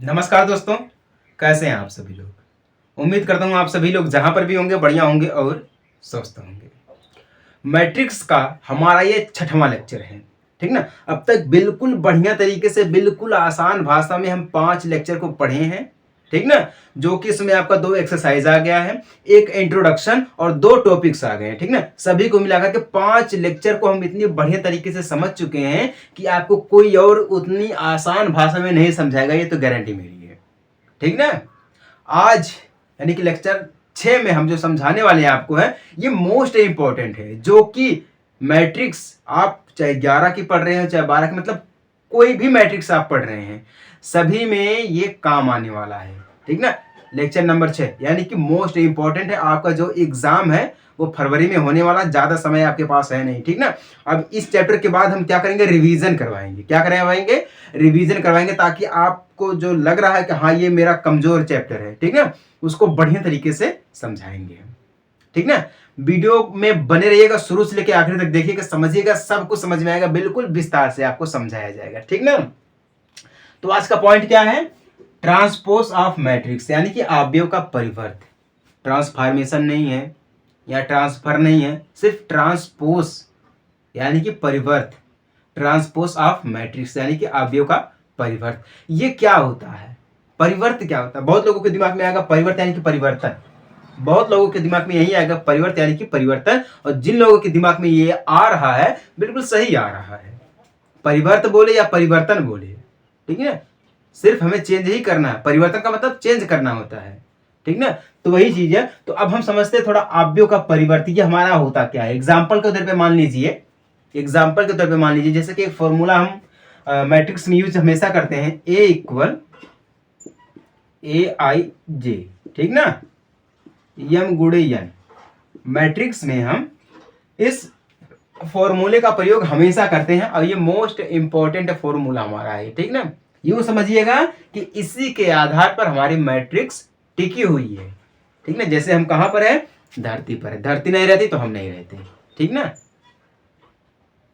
नमस्कार दोस्तों, कैसे हैं आप सभी लोग। उम्मीद करता हूँ आप सभी लोग जहाँ पर भी होंगे बढ़िया होंगे और स्वस्थ होंगे। मैट्रिक्स का हमारा ये छठवां लेक्चर है, ठीक ना। अब तक बिल्कुल बढ़िया तरीके से बिल्कुल आसान भाषा में हम 5 लेक्चर को पढ़े हैं, ठीक ना। जो कि इसमें आपका 2 एक्सरसाइज आ गया है, एक इंट्रोडक्शन और 2 टॉपिक्स आ गए हैं, ठीक ना। सभी को मिलाकर के 5 लेक्चर को हम इतनी बढ़िया तरीके से समझ चुके हैं कि आपको कोई और उतनी आसान भाषा में नहीं समझाएगा, ये तो गारंटी मेरी है, ठीक ना। आज यानी कि लेक्चर 6 में हम जो समझाने वाले हैं आपको है, ये मोस्ट इंपॉर्टेंट है, जो कि मैट्रिक्स आप चाहे 11 की पढ़ रहे हो चाहे 12 की, मतलब कोई भी मैट्रिक्स आप पढ़ रहे हैं सभी में ये काम आने वाला है, ठीक ना। लेक्चर नंबर 6 यानी कि मोस्ट इंपॉर्टेंट है। आपका जो एग्जाम है वो फरवरी में होने वाला, ज्यादा समय आपके पास है नहीं, ठीक ना। अब इस चैप्टर के बाद हम क्या करेंगे, रिवीजन करवाएंगे। क्या करवाएंगे? रिवीजन करवाएंगे, ताकि आपको जो लग रहा है कि हाँ ये मेरा कमजोर चैप्टर है, ठीक ना, उसको बढ़िया तरीके से समझाएंगे, ठीक ना। वीडियो में बने रहिएगा, शुरू से लेकर आखिर तक देखिएगा, समझिएगा, सब कुछ समझ में आएगा, बिल्कुल विस्तार से आपको समझाया जाएगा, ठीक ना। तो आज का पॉइंट क्या है? ट्रांसपोज ऑफ मैट्रिक्स, यानी कि अवयव का परिवर्त। ट्रांसफॉर्मेशन नहीं है या ट्रांसफर नहीं है, सिर्फ ट्रांसपोज यानी कि परिवर्त। ट्रांसपोज ऑफ मैट्रिक्स यानी कि अवयव का परिवर्त। ये क्या होता है? परिवर्त क्या होता है? बहुत लोगों के दिमाग में आएगा परिवर्त यानी कि परिवर्तन, बहुत लोगों के दिमाग में यही आएगा परिवर्त यानी कि परिवर्तन। और जिन लोगों के दिमाग में ये आ रहा है बिल्कुल सही आ रहा है, परिवर्त बोले या परिवर्तन बोले, ठीक है। सिर्फ हमें चेंज ही करना है, परिवर्तन का मतलब चेंज करना होता है, ठीक ना। तो वही चीज है। तो अब हम समझते हैं थोड़ा अवयव का परिवर्त, ये हमारा होता क्या है। एग्जाम्पल के तौर पे मान लीजिए, एग्जाम्पल के तौर पे मान लीजिए, जैसे कि एक फॉर्मूला हम मैट्रिक्स में यूज हमेशा करते हैं, ए इक्वल ए आई जे, ठीक ना, यम गुणे यन। मैट्रिक्स में हम इस फॉर्मूले का प्रयोग हमेशा करते हैं और ये मोस्ट इंपॉर्टेंट फॉर्मूला हमारा है, ठीक ना। यूं समझिएगा कि इसी के आधार पर हमारी मैट्रिक्स टिकी हुई है, ठीक ना। जैसे हम कहां पर है? धरती पर है, धरती नहीं रहती तो हम नहीं रहते, ठीक ना।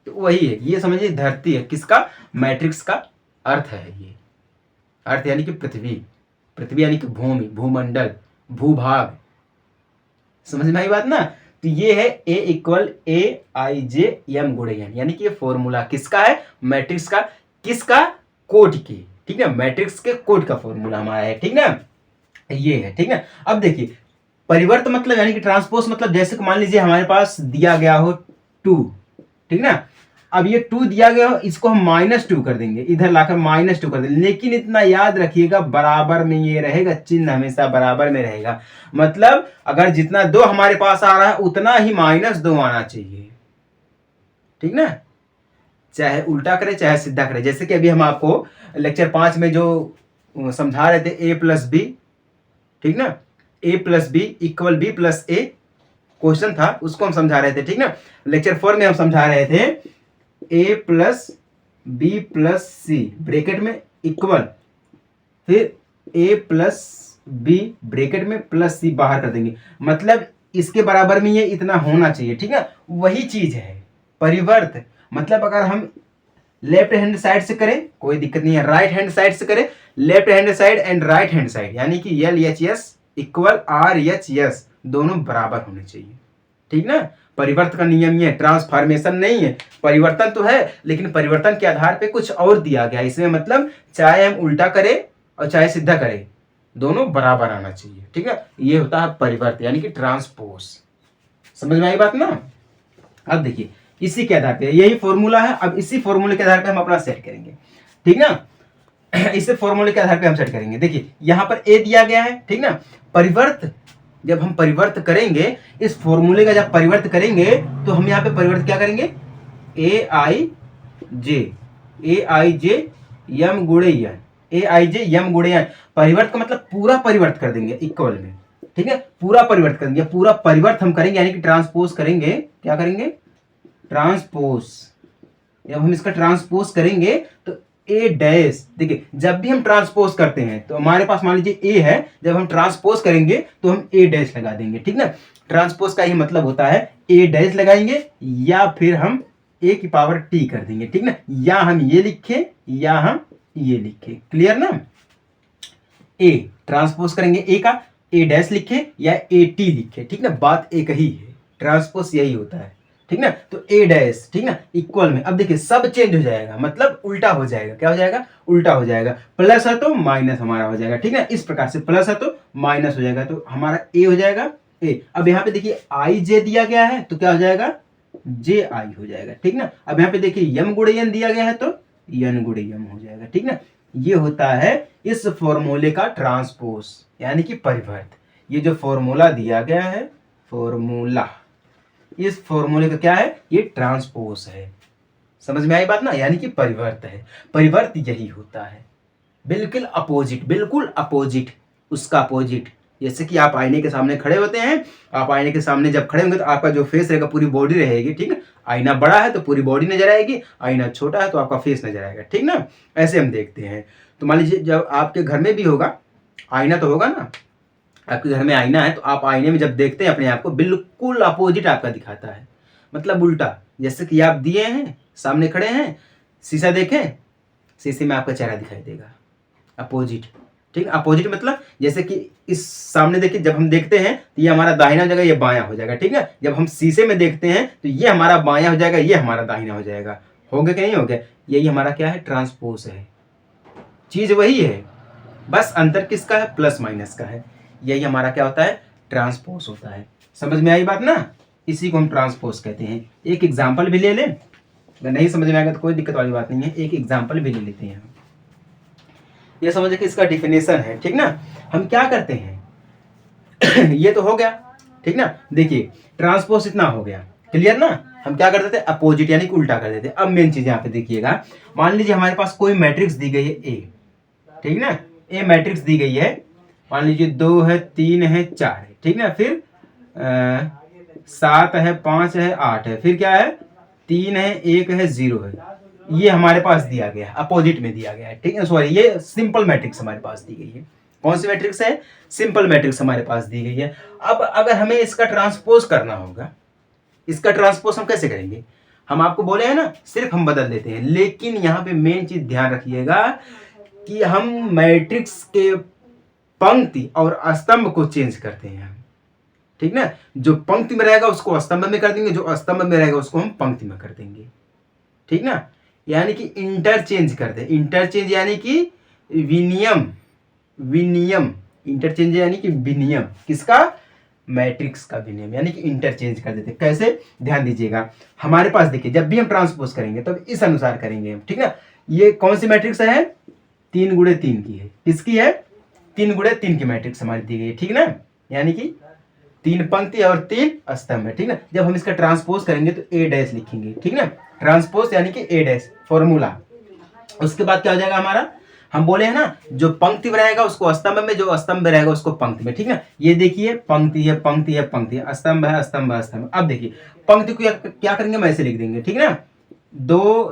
तो वही है, ये समझिए धरती है किसका? मैट्रिक्स का अर्थ है ये। अर्थ यानी कि पृथ्वी, पृथ्वी यानी कि भूमि, भूमंडल, भूभाग। समझ में आई बात ना। तो ये है ए इक्वल ए आई जे एम गुणे एन, यानी कि ये फॉर्मूला किसका है? मैट्रिक्स का। किसका? कोड की, ठीक है। मैट्रिक्स के कोड का फॉर्मूला हमारा है, ठीक ना। ये है, ठीक ना। अब देखिए परिवर्त मतलब यानी कि ट्रांसपोज मतलब, जैसे कि मान लीजिए हमारे पास दिया गया हो 2, ठीक ना। अब ये 2 दिया गया हो, इसको हम -2 कर देंगे, इधर लाकर -2 कर देंगे। लेकिन इतना याद रखिएगा बराबर में ये रहेगा, चिन्ह हमेशा बराबर में रहेगा। मतलब अगर जितना 2 हमारे पास आ रहा है उतना ही -2 आना चाहिए, ठीक ना। चाहे उल्टा करे चाहे सीधा करे। जैसे कि अभी हम आपको लेक्चर 5 में जो समझा रहे थे a प्लस बी, ठीक ना, a plus B equal B plus A question था, उसको हम समझा रहे थे, ठीक ना। लेक्चर 4 में हम समझा रहे थे a plus B plus C bracket में इक्वल, फिर a प्लस बी ब्रैकेट में प्लस सी बाहर कर देंगे, मतलब इसके बराबर में ये इतना होना चाहिए, ठीक है। वही चीज है परिवर्त। मतलब अगर हम लेफ्ट हैंड साइड से करें कोई दिक्कत नहीं है, राइट हैंड साइड से करें, left hand side and right hand side, यानी कि L H S equal R H S, दोनों बराबर होने चाहिए, ठीक ना। परिवर्तन का नियम ये है, ट्रांसफॉर्मेशन नहीं है। परिवर्तन तो है लेकिन परिवर्तन के आधार पे कुछ और दिया गया इसमें, मतलब चाहे हम उल्टा करें और चाहे सीधा करें, दोनों बराबर आना चाहिए, ठीक है। ये होता है परिवर्तन यानी कि ट्रांसपोज। समझ में आई बात ना। अब देखिए इसी के आधार पे यही फॉर्मूला है, अब इसी फॉर्मूले के आधार पे हम अपना सेट करेंगे, ठीक ना। इसे फॉर्मूले के आधार पे हम सेट करेंगे। देखिए यहां पर ए दिया गया है, ठीक ना। परिवर्त, जब हम परिवर्त करेंगे इस फॉर्मूले का, जब परिवर्त करेंगे तो हम यहाँ पे परिवर्त क्या करेंगे? ए आई जे यम गुणे यन, ए आई जे यम गुणे यन। परिवर्त का मतलब पूरा परिवर्त कर देंगे इक्वल में, ठीक है। पूरा परिवर्त करेंगे, पूरा परिवर्त हम करेंगे यानी कि ट्रांसपोज करेंगे। क्या करेंगे? ट्रांसपोज। जब हम इसका ट्रांसपोज करेंगे तो ए डैश, देखिए जब भी हम ट्रांसपोज करते हैं तो हमारे पास मान लीजिए ए है, जब हम ट्रांसपोज करेंगे तो हम ए डैश लगा देंगे, ठीक ना। ट्रांसपोज का ही मतलब होता है ए डैश लगाएंगे या फिर हम ए की पावर टी कर देंगे, ठीक ना। या हम ये लिखे या हम ये लिखे, क्लियर ना। ए ट्रांसपोज करेंगे ए का, ए डैश लिखे या ए टी लिखे, ठीक ना, बात एक ही है, ट्रांसपोज यही होता है, ठीक ना। तो ए डैश, ठीक ना, इक्वल में अब देखिए सब चेंज हो जाएगा, मतलब उल्टा हो जाएगा, क्या हो जाएगा, उल्टा हो जाएगा, प्लस है तो माइनस हमारा हो जाएगा, ठीक ना, इस प्रकार से प्लस है तो माइनस हो जाएगा, तो हमारा ए हो जाएगा ए। अब यहाँ पे देखिए आई जे दिया गया है तो क्या हो जाएगा, जे आई हो जाएगा, ठीक ना। अब यहाँ पे देखिए यम गुणे एन दिया गया है तो यन गुणे यम हो जाएगा, ठीक ना। ये होता है इस फॉर्मूले का ट्रांसपोज यानी कि परिवर्त। ये जो फॉर्मूला दिया गया है, फॉर्मूला, इस फॉर्मूले का क्या है, ये ट्रांसपोज है। समझ में आई बात ना, यानी कि परिवर्त है। परिवर्त यही होता है, बिल्कुल अपोजिट, बिल्कुल अपोजिट, उसका अपोजिट। जैसे कि आप आईने के सामने खड़े होते हैं, आप आईने के सामने जब खड़े होंगे तो आपका जो फेस रहेगा पूरी बॉडी रहेगी, ठीक है। आईना बड़ा है तो पूरी बॉडी नजर आएगी, आईना छोटा है तो आपका फेस नजर आएगा, ठीक ना। ऐसे हम देखते हैं। तो मान लीजिए जब आपके घर में भी होगा आईना, तो होगा ना, आपके घर में आईना है तो आप आईने में जब देखते हैं अपने आप को, बिल्कुल अपोजिट आपका दिखाता है, मतलब उल्टा। जैसे कि आप दिए हैं, सामने खड़े हैं, शीशा देखें, शीशे में आपका चेहरा दिखाई देगा, अपोजिट, ठीक है। अपोजिट मतलब जैसे कि इस सामने देखिए, जब हम देखते हैं तो ये हमारा दाहिना हो जाएगा, ये बायां हो जाएगा, ठीक है। जब हम शीशे में देखते हैं तो ये हमारा बायां हो जाएगा, ये हमारा दाहिना हो जाएगा। हो गया कि नहीं हो गया, यही हमारा क्या है, ट्रांसपोज है। चीज वही है, बस अंतर किसका है, प्लस माइनस का है। यही हमारा क्या होता है, ट्रांसपोज होता है। समझ में आई बात ना, इसी को हम ट्रांसपोज कहते हैं। एक एग्जाम्पल भी ले लें, अगर नहीं समझ में आएगा तो कोई दिक्कत वाली बात नहीं है, एक एग्जाम्पल भी ले लेते हैं हम। ये समझे कि इसका डिफिनेशन है, ठीक ना। हम क्या करते हैं ये तो हो गया, ठीक ना। देखिए ट्रांसपोज इतना हो गया, क्लियर ना। हम क्या करते थे, अपोजिट यानी कि उल्टा कर देते। अब मेन चीज यहाँ पे देखिएगा, मान लीजिए हमारे पास कोई मैट्रिक्स दी गई है ए, ठीक ना, ए मैट्रिक्स दी गई है। मान लीजिए 2 है, 3 है, 4 है, ठीक ना, फिर 7 है, 5 है, 8 है, फिर क्या है, 3 है, 1 है, 0 है। ये हमारे पास दिया गया है, अपोजिट में दिया गया है, ठीक है। सॉरी, ये सिंपल मैट्रिक्स हमारे पास दी गई है। कौन सी मैट्रिक्स है, सिंपल मैट्रिक्स हमारे पास दी गई है। अब अगर हमें इसका ट्रांसपोज करना होगा, इसका ट्रांसपोज हम कैसे करेंगे, हम आपको बोले हैं ना, सिर्फ हम बदल देते हैं। लेकिन यहाँ पे मेन चीज ध्यान रखिएगा कि हम मैट्रिक्स के पंक्ति और स्तंभ को चेंज करते हैं, ठीक ना। जो पंक्ति में रहेगा उसको स्तंभ में कर देंगे, जो स्तंभ में रहेगा उसको हम पंक्ति में कर देंगे, ठीक ना। यानी कि इंटरचेंज कर दे, इंटरचेंज यानी कि विनियम, विनियम, इंटरचेंज यानी कि विनियम, किसका, मैट्रिक्स का विनियम, यानी कि इंटरचेंज कर देते। कैसे, ध्यान दीजिएगा। हमारे पास देखिए जब भी हम ट्रांसपोज करेंगे तब इस अनुसार करेंगे हम, ठीक ना। ये कौन सी मैट्रिक्स है, 3 गुणे 3 की है, किसकी है, 3 गुणे 3 की मैट्रिक्स हमारी दी गई है, ठीक ना। यानी कि 3 पंक्ति और 3 स्तंभ है, ठीक ना। जब हम इसका ट्रांसपोज करेंगे तो ए डैश लिखेंगे, ठीक ना, ट्रांसपोज यानी कि ए डैश फॉर्मूला। उसके बाद क्या हो जाएगा हमारा, हम बोले हैं ना, जो पंक्ति में रहेगा उसको स्तंभ में, जो स्तंभ में रहेगा उसको पंक्ति में, ठीक ना। ये देखिए पंक्ति है, पंक्ति है, पंक्ति है, स्तंभ है, स्तंभ है, स्तंभ। अब देखिए पंक्ति को क्या करेंगे, हम ऐसे लिख देंगे, ठीक ना, 2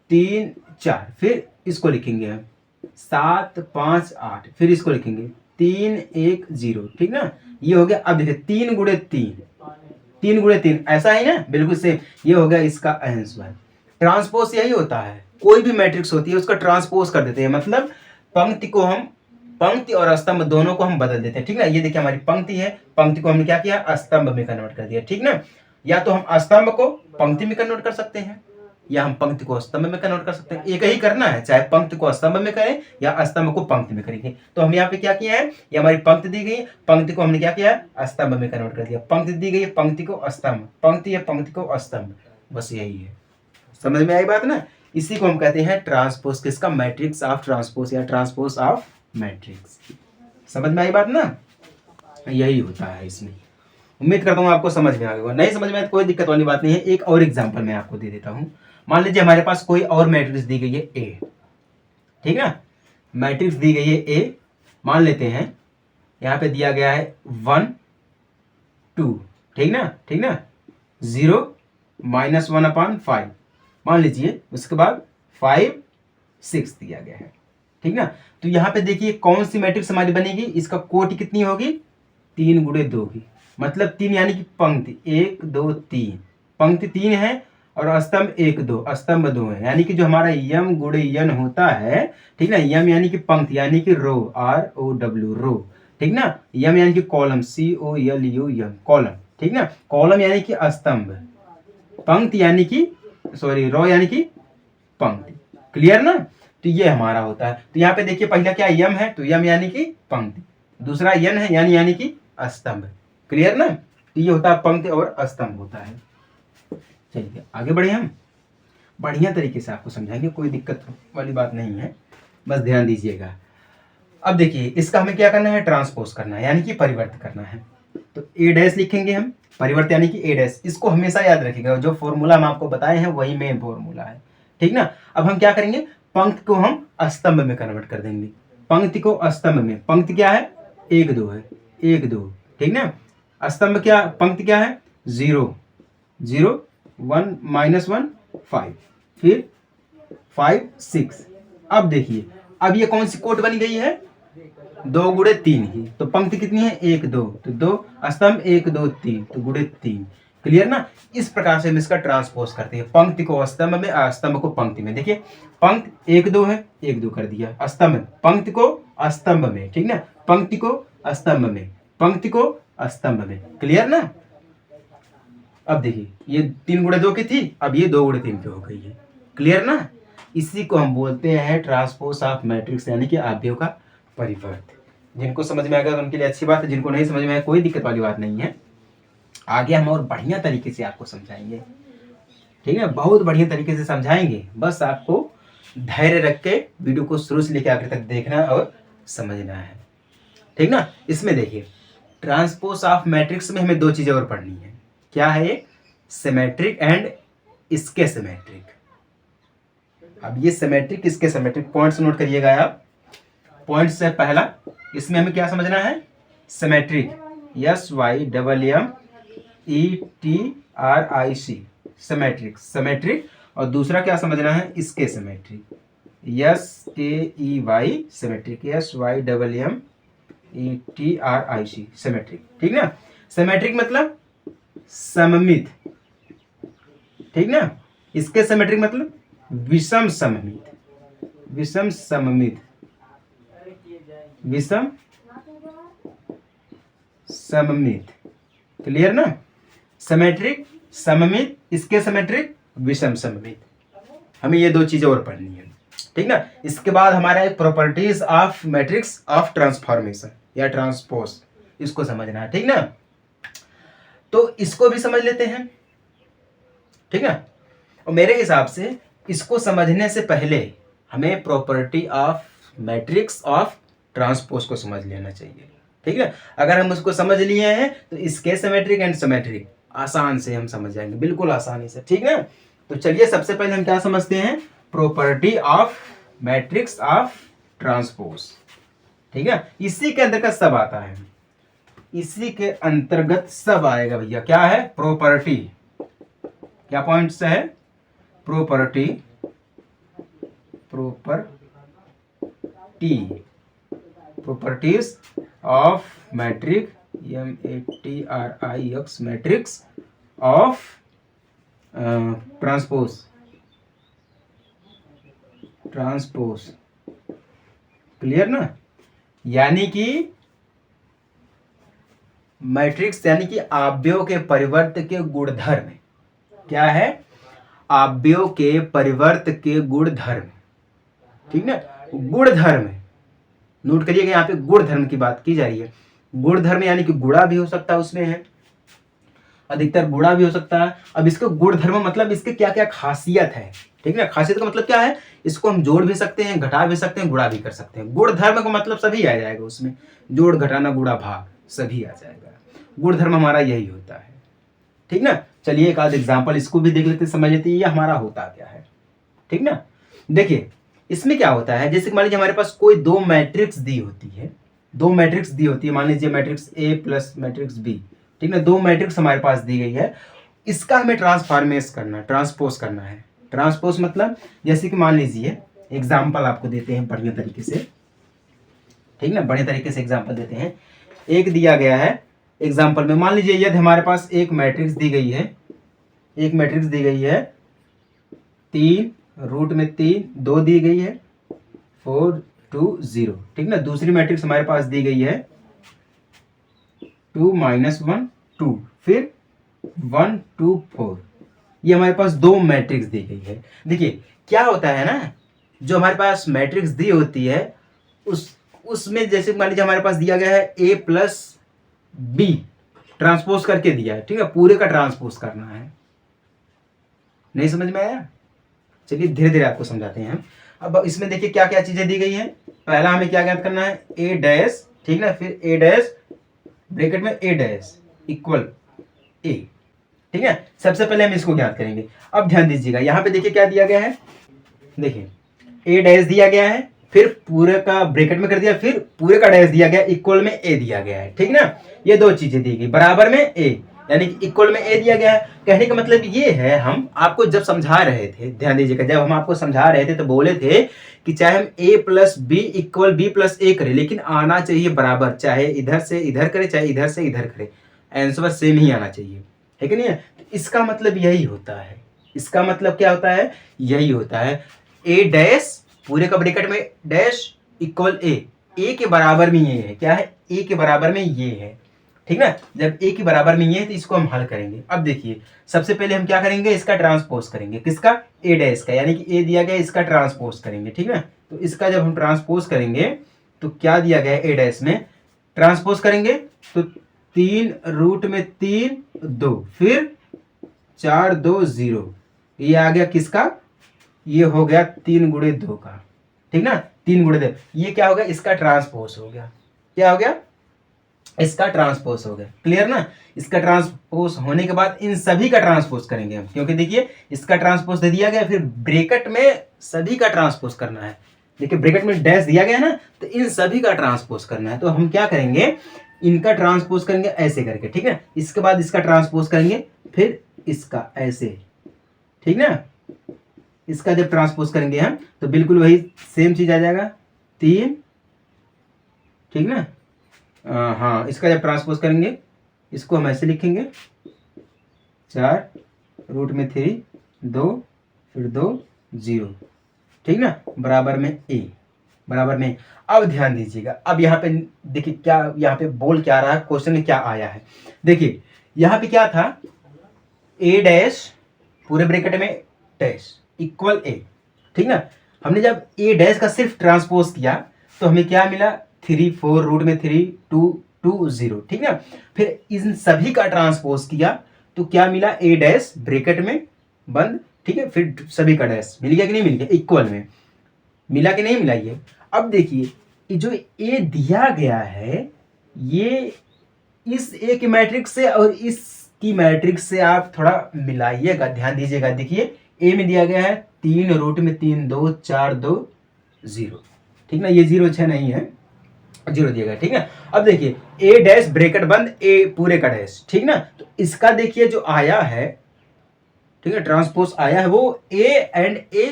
3 4, फिर इसको लिखेंगे हम 7 5 8, फिर इसको लिखेंगे 3 1 0, ठीक ना। ये हो गया। अब देखिए 3 गुणे 3, 3 गुणे 3, ऐसा ही ना, बिल्कुल सेम। ये हो गया इसका आंसर। ट्रांसपोज यही होता है, कोई भी मैट्रिक्स होती है उसका ट्रांसपोज कर देते हैं, मतलब पंक्ति को हम, पंक्ति और स्तंभ दोनों को हम बदल देते हैं, ठीक ना। ये देखिए हमारी पंक्ति है, पंक्ति को हमने क्या किया, स्तंभ में कन्वर्ट कर दिया, ठीक ना। या तो हम स्तंभ को पंक्ति में कन्वर्ट कर सकते हैं, या हम पंक्ति को स्तंभ में कन्वर्ट कर सकते हैं। एक ही करना है, चाहे पंक्ति को स्तंभ में करें या स्तंभ को पंक्ति में करेंगे। तो हम यहाँ पे क्या किया है, ये हमारी पंक्ति दी गई, पंक्ति को हमने क्या किया, स्तंभ में कन्वर्ट कर दिया। पंक्ति दी गई, पंक्ति को स्तंभ, पंक्ति है, पंक्ति को स्तंभ, बस यही है। समझ में आई बात ना। इसी को हम कहते हैं ट्रांसपोज, किसका, मैट्रिक्स ऑफ ट्रांसपोज या ट्रांसपोज ऑफ मैट्रिक्स। समझ में आई बात ना, यही होता है इसमें। उम्मीद करता हूँ आपको समझ में आ गया। नहीं समझ में आए तो कोई दिक्कत वाली बात नहीं है। एक और एग्जांपल मैं आपको दे देता हूँ। मान लीजिए हमारे पास कोई और मैट्रिक्स दी गई है ए, ठीक है, मैट्रिक्स दी गई है ए। मान लेते हैं यहाँ पे दिया गया है 1 2, ठीक ना, ठीक ना, 0 -1/5 मान लीजिए, उसके बाद 5 6 दिया गया है, ठीक ना। तो यहाँ पे देखिए कौन सी मैट्रिक्स हमारी बनेगी, इसका कोटि कितनी होगी, 3 गुणे 2 की, मतलब 3 यानी कि पंक्ति 1 2 3, पंक्ति 3 है और स्तंभ 1 2, स्तंभ 2 है, यानी कि जो हमारा यम गुणे यन होता है, ठीक ना, यम यानी कि पंक्ति यानी कि रो, ROW रो, ठीक ना, यम यानी कि कॉलम, COLUM कॉलम, ठीक ना, कॉलम यानी कि स्तंभ, पंक्ति यानी कि सॉरी रो यानी कि पंक्ति, क्लियर ना। तो ये हमारा होता है। तो यहाँ पे देखिए पहला क्या यम है, तो यम यानी कि पंक्ति, दूसरा यन है यानी कि स्तंभ, क्लियर ना। तो ये होता है पंक्ति और स्तंभ होता है। चलिए आगे बढ़े, हम बढ़िया तरीके से आपको समझाएंगे, कोई दिक्कत वाली बात नहीं है, बस ध्यान दीजिएगा। अब देखिए इसका हमें क्या करना है, ट्रांसपोज करना है, यानी कि परिवर्त करना है। तो A' लिखेंगे हम, परिवर्त यानी कि A', इसको हमेशा याद रखिएगा, जो फॉर्मूला हम आपको बताए हैं वही मेन फॉर्मूला है, ठीक ना। अब हम क्या करेंगे, पंक्ति को हम स्तंभ में कन्वर्ट कर देंगे, पंक्ति को स्तंभ में, पंक्ति क्या है 1 2 है, 1 2, ठीक ना, स्तंभ क्या, पंक्ति क्या है 0 0 1 -1 5, फिर 5 6। अब देखिए अब ये कौन सी कोट बनी गई है, 2 गुणे 3 की, तो पंक्ति कितनी है 1 2, तो 2, स्तंभ 1 2 3, तो गुणे 3, क्लियर ना। इस प्रकार से हम इसका ट्रांसपोज करते हैं, पंक्ति को स्तंभ में, स्तंभ को पंक्ति में। देखिए पंक्ति 1 2 है, 1 2 कर दिया, स्तंभ पंक्ति को स्तंभ में, ठीक ना, पंक्ति को स्तंभ में, पंक्ति को स्तंभ में, क्लियर ना। अब देखिए ये 3 गुणे 2 की थी, अब ये 2 गुणे 3 की हो गई है, क्लियर ना। इसी को हम बोलते हैं ट्रांसपोज ऑफ मैट्रिक्स, यानी कि आव्यूह का परिवर्त। जिनको समझ में आ गया तो उनके लिए अच्छी बात है, जिनको नहीं समझ में आया कोई दिक्कत वाली बात नहीं है। आगे हम और बढ़िया तरीके से आपको समझाएंगे, ठीक है, बहुत बढ़िया तरीके से समझाएंगे, बस आपको धैर्य रख के वीडियो को शुरू से लेकर आखिर तक देखना और समझना है, ठीक ना। इसमें देखिए ट्रांसपोज ऑफ मैट्रिक्स में हमें 2 चीजें और पढ़नी है, क्या है, एक सिमेट्रिक एंड इसके सिमेट्रिक। अब ये सिमेट्रिक इसके सिमेट्रिक पॉइंट्स नोट करिएगा आप। पॉइंट्स है पहला, इसमें हमें क्या समझना है, सिमेट्रिक, SYMMETRIC सिमेट्रिक, सिमेट्रिक। और दूसरा क्या समझना है, इसके symmetric, SKEY symmetric, SYMMETRIC symmetric, ठीक ना। सिमेट्रिक मतलब सममित, ठीक ना, इसके सिमेट्रिक मतलब विषम सममित, विषम सममित, विषम सममित, क्लियर ना। सिमेट्रिक सममित, इसके सिमेट्रिक विषम सममित, हमें ये 2 चीजें और पढ़नी है, ठीक ना। इसके बाद हमारा एक properties of matrix of transformation या ट्रांसपोज, इसको समझना है, ठीक ना। तो इसको भी समझ लेते हैं, ठीक है। और मेरे हिसाब से इसको समझने से पहले हमें property of matrix of transpose को समझ लेना चाहिए, ठीक है। अगर हम उसको समझ लिए हैं तो इसके सिमेट्रिक एंड सिमेट्रिक आसान से हम समझ जाएंगे, बिल्कुल आसानी से, ठीक है। तो चलिए सबसे पहले हम क्या समझते हैं, property of matrix of transpose, ठीक है। इसी के अंतर्गत सब आता है, इसी के अंतर्गत सब आएगा भैया, क्या है, प्रॉपर्टी, क्या पॉइंट्स है, property, properties of matrix, MATRIX matrix of transpose, transpose, clear ना। यानी कि मैट्रिक्स यानी कि आव्यूह के परिवर्त के गुणधर्म, क्या है, आव्यूह के परिवर्त के गुणधर्म, ठीक ना, गुणधर्म, नोट करिएगा यहाँ पे गुणधर्म की बात की जा रही है। गुणधर्म यानी कि गुणा भी हो सकता है, उसमें है अधिकतर गुणा भी हो सकता है। अब इसको गुणधर्म मतलब इसके क्या क्या खासियत है, ठीक है, खासियत का मतलब क्या है, इसको हम जोड़ भी सकते हैं, घटा भी सकते हैं, गुणा भी कर सकते हैं। गुणधर्म का मतलब सभी आ जाएगा उसमें, जोड़ घटाना गुणा भाग सभी आ जाएगा, गुणधर्म हमारा यही होता है, ठीक ना। चलिए एक आध एग्जाम्पल इसको भी देख लेते, समझ लेते ये हमारा होता क्या है, ठीक ना। देखिए इसमें क्या होता है, जैसे मान लीजिए हमारे पास कोई 2 मैट्रिक्स दी होती है, 2 मैट्रिक्स दी होती है, मान लीजिए matrix A plus matrix B, ठीक ना, 2 मैट्रिक्स हमारे पास दी गई है, इसका हमें ट्रांसफॉर्मेशन करना, ट्रांसपोज करना है। ट्रांसपोज मतलब जैसे कि मान लीजिए एग्जाम्पल आपको देते हैं बढ़िया तरीके से, ठीक ना, बढ़िया तरीके से एग्जाम्पल देते हैं। एक दिया गया है एग्जाम्पल में, मान लीजिए यदि हमारे पास एक मैट्रिक्स दी गई है, एक मैट्रिक्स दी गई है 3 रूट में 3 2 दी गई है 4 2 0, ठीक ना। दूसरी मैट्रिक्स हमारे पास दी गई है 2 -1 2, फिर 1 2 4। ये हमारे पास दो मैट्रिक्स दी गई है। देखिए क्या होता है ना, जो हमारे पास मैट्रिक्स दी होती है उसमें जैसे मान लीजिए हमारे पास दिया गया है a प्लस बी ट्रांसपोज करके दिया है, ठीक है, पूरे का ट्रांसपोज करना है। नहीं समझ में आया? चलिए धीरे धीरे आपको समझाते हैं हम। अब इसमें देखिए क्या क्या चीजें दी गई हैं। पहला हमें क्या ज्ञात करना है, a डैश, ठीक ना, फिर a डैश ब्रैकेट में a डैश इक्वल a, ठीक है। सबसे पहले हम इसको ज्ञात करेंगे। अब ध्यान दीजिएगा यहाँ पे देखिए क्या दिया गया है, देखिए a डैश दिया गया है, फिर पूरे का ब्रैकेट में कर दिया, फिर पूरे का डैश दिया गया, इक्वल में a दिया गया है, ठीक ना। ये दो चीजें दी गई, बराबर में a यानी कि इक्वल में a दिया गया है। कहने का मतलब ये है, हम आपको जब समझा रहे थे, ध्यान दीजिएगा, जब हम आपको समझा रहे थे तो बोले थे कि चाहे हम a plus B equal b plus a करें, लेकिन आना चाहिए बराबर, चाहे इधर से इधर करे चाहे इधर से इधर करे, आंसर सेम ही आना चाहिए, है कि नहीं है। इसका मतलब यही होता है, इसका मतलब क्या होता है, यही होता है a डैश पूरे का ब्रैकेट में डैश इक्वल a के बराबर में ये है, क्या है, a के बराबर में ये है, ठीक ना। जब a के बराबर में ये है तो इसको हम हल करेंगे। अब देखिए सबसे पहले हम क्या करेंगे, इसका ट्रांसपोज करेंगे, किसका, a डैश का, यानी कि a दिया गया इसका ट्रांसपोज करेंगे, ठीक ना। तो इसका जब हम ट्रांसपोज करेंगे तो क्या दिया गया है, a डैश में ट्रांसपोज करेंगे तो 3 रूट में 3 2, फिर 4 2 0, ये आ गया किसका, ये हो गया 3 गुणे 2 का, ठीक ना, 3 गुणे 2, ये क्या हो गया, इसका ट्रांसपोज हो गया, क्या हो गया, इसका ट्रांसपोज हो गया। क्लियर ना। इसका ट्रांसपोज होने के बाद इन सभी का ट्रांसपोज करेंगे हम, क्योंकि देखिए इसका ट्रांसपोज दे दिया गया, फिर ब्रैकेट में सभी का ट्रांसपोज करना है। देखिए ब्रैकेट में डैश दिया गया है ना, तो इन सभी का ट्रांसपोज करना है। तो हम क्या करेंगे, इनका ट्रांसपोज करेंगे ऐसे करके, ठीक है, इसके बाद इसका ट्रांसपोज करेंगे, फिर इसका ऐसे, ठीक ना। इसका जब ट्रांसपोज करेंगे हम तो बिल्कुल वही सेम चीज आ जाएगा 3, ठीक ना। हाँ, इसका जब ट्रांसपोज करेंगे इसको हम ऐसे लिखेंगे 4 रूट में 3 2 फिर 2 0, ठीक ना, बराबर में a, बराबर में। अब ध्यान दीजिएगा, अब यहाँ पे देखिए क्या, यहाँ पे बोल क्या रहा है, क्वेश्चन में क्या आया है। देखिए यहाँ पे क्या था, a डैश पूरे ब्रैकेट में डैश इक्वल a, ठीक ना। हमने जब a डैश का सिर्फ ट्रांसपोज किया तो हमें क्या मिला, 3 4 रूट में 3 2 2 0, ठीक ना। फिर इन सभी का ट्रांसपोज किया तो क्या मिला, a डैश ब्रैकेट में बंद, ठीक है, फिर सभी का डैश मिल गया कि नहीं मिल गया, इक्वल में मिला कि नहीं मिला। ये अब देखिए जो a दिया गया है, ये इस a की मैट्रिक्स से और इसकी मैट्रिक्स से आप थोड़ा मिलाइएगा, ध्यान दीजिएगा। देखिए a में दिया गया है 3 रूट में 3 2 4 2 0, ठीक ना, ये 0 6 नहीं है, 0 दिया गया, ठीक है। अब देखिए a डैश ब्रैकेट बंद a पूरे का डैश, ठीक ना। तो इसका देखिए जो आया है, ठीक है, ट्रांसपोज आया है, वो a एंड a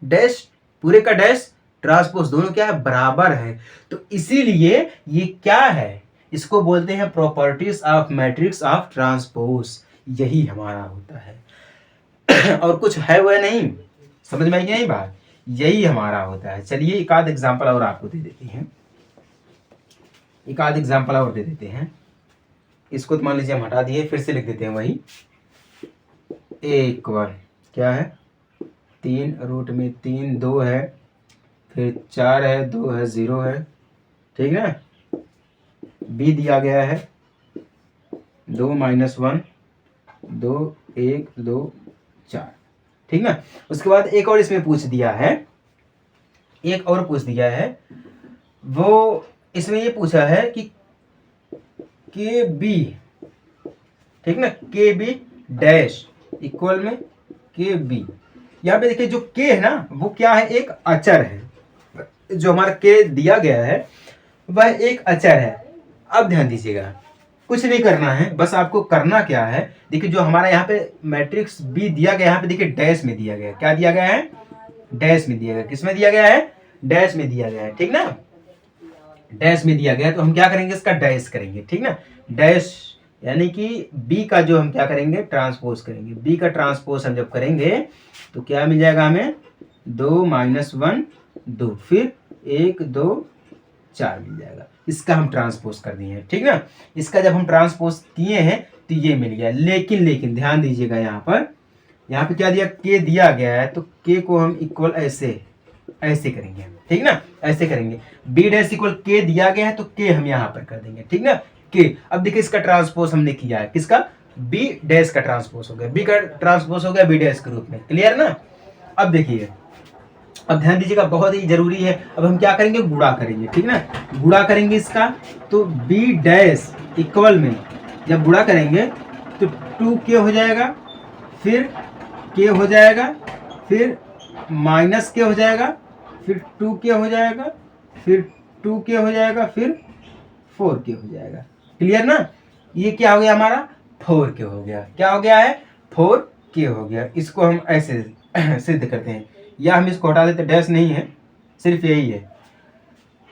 डैश पूरे का डैश ट्रांसपोज दोनों क्या है, बराबर है। तो इसीलिए ये क्या है, इसको बोलते हैं properties of matrix of transpose, यही हमारा होता है। और कुछ है वह नहीं, समझ में आई नहीं बात, यही हमारा होता है। चलिए एक आध एग्जांपल और आपको दे देते हैं, एक आध एग्जांपल और दे देते हैं। इसको तो मान लीजिए हम हटा दिए, फिर से लिख देते हैं वही, a इक्वल क्या है, 3 रूट में 3 2 है, फिर 4 है 2 है 0 है, ठीक ना। b दिया गया है 2 -1 2 1 2 4, ठीक ना। उसके बाद एक और इसमें पूछ दिया है, एक और पूछ दिया है, वो इसमें ये पूछा है कि के बी, ठीक ना, के बी डैश इक्वल में के बी। यहाँ पे देखिए जो के है ना, वो क्या है, एक अचर है, जो हमारा के दिया गया है वह एक अचर है। अब ध्यान दीजिएगा, कुछ नहीं करना है, बस आपको करना क्या है, देखिए जो हमारा यहाँ पे मैट्रिक्स बी दिया गया, यहाँ पे देखिए डैश में दिया गया, क्या दिया गया है, डैश में दिया गया, किस में दिया गया है, डैश में दिया गया है, ठीक ना, डैश में दिया गया। तो हम क्या करेंगे, इसका डैश करेंगे, ठीक ना, डैश यानी कि बी का जो हम क्या करेंगे, ट्रांसपोज करेंगे। बी का ट्रांसपोज हम जब करेंगे तो क्या मिल जाएगा हमें, 2 - 1 2, फिर 1 2 4 मिल जाएगा। इसका हम ट्रांसपोज कर दिए हैं, ठीक ना। इसका जब हम ट्रांसपोज किए हैं तो ये मिल गया। लेकिन ध्यान दीजिएगा, यहाँ पे क्या दिया, के दिया गया है, तो के को हम इक्वल ऐसे करेंगे, ठीक ना, ऐसे करेंगे। बी डैश इक्वल के दिया गया है तो के हम यहाँ पर कर देंगे, ठीक ना, के। अब देखिए इसका ट्रांसपोज हमने किया है, किसका, बी डैश का ट्रांसपोज हो गया, बी का ट्रांसपोज हो गया बी डैश के रूप में, क्लियर ना। अब देखिए, अब ध्यान दीजिएगा, बहुत ही जरूरी है। अब हम क्या करेंगे, गुणा करेंगे, ठीक ना, गुणा करेंगे इसका। तो बी डैश इक्वल में जब गुणा करेंगे तो 2k हो जाएगा, फिर k हो जाएगा, फिर माइनस के हो जाएगा, फिर 2k हो जाएगा, फिर 2k हो जाएगा, फिर 4k हो जाएगा, क्लियर ना। ये क्या हो गया हमारा, 4k हो गया। क्या हो गया है, 4k हो गया। इसको हम ऐसे सिद्ध करते हैं, या हम इसको हटा देते, डैश नहीं है, सिर्फ यही है।